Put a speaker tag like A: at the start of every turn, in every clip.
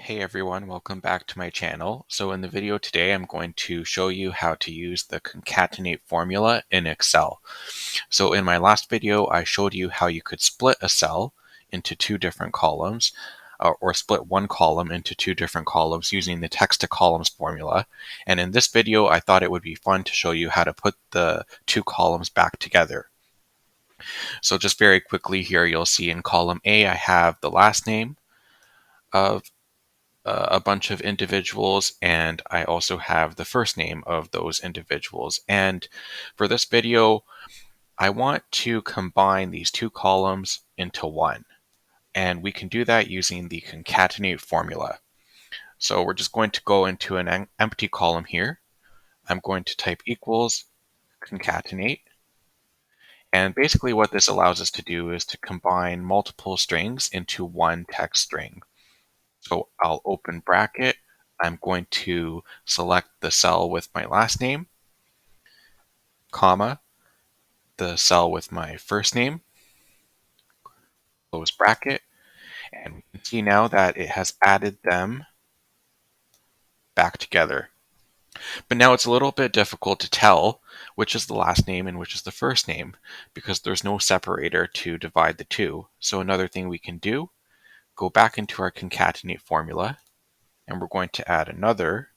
A: Hey everyone, welcome back to my channel. So in the video today, I'm going to show you how to use the concatenate formula in Excel. So in my last video, I showed you how you could split a cell into two different columns, or split one column into two different columns using the text to columns formula. And in this video, I thought it would be fun to show you how to put the two columns back together. So just very quickly here, you'll see in column A, I have the last name of a bunch of individuals, and I also have the first name of those individuals. And for this video, I want to combine these two columns into one. And we can do that using the concatenate formula. So we're just going to go into an empty column here. I'm going to type equals concatenate. And basically what this allows us to do is to combine multiple strings into one text string. So I'll open bracket. I'm going to select the cell with my last name, comma, the cell with my first name, close bracket, and we can see now that it has added them back together. But now it's a little bit difficult to tell which is the last name and which is the first name because there's no separator to divide the two. So another thing we can do, go back into our concatenate formula, and we're going to add another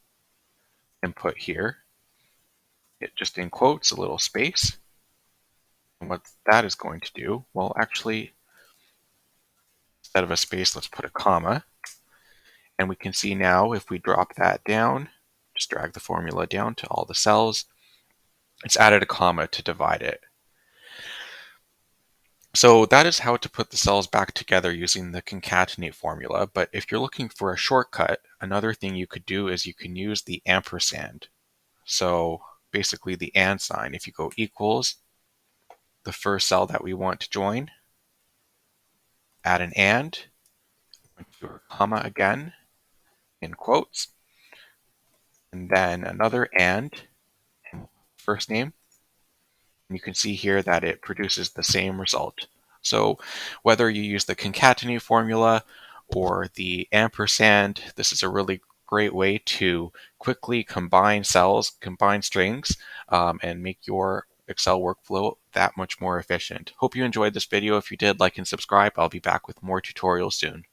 A: input here. It just in quotes, a little space. And what that is going to do, well, actually, instead of a space, let's put a comma. And we can see now if we drop that down, just drag the formula down to all the cells, it's added a comma to divide it. So that is how to put the cells back together using the concatenate formula. But if you're looking for a shortcut, another thing you could do is you can use the ampersand. So basically the and sign, if you go equals the first cell that we want to join, add an and, do a comma again, in quotes, and then another and first name. And you can see here that it produces the same result. So whether you use the concatenate formula or the ampersand, this is a really great way to quickly combine cells, combine strings, and make your Excel workflow that much more efficient. Hope you enjoyed this video. If you did, like and subscribe. I'll be back with more tutorials soon.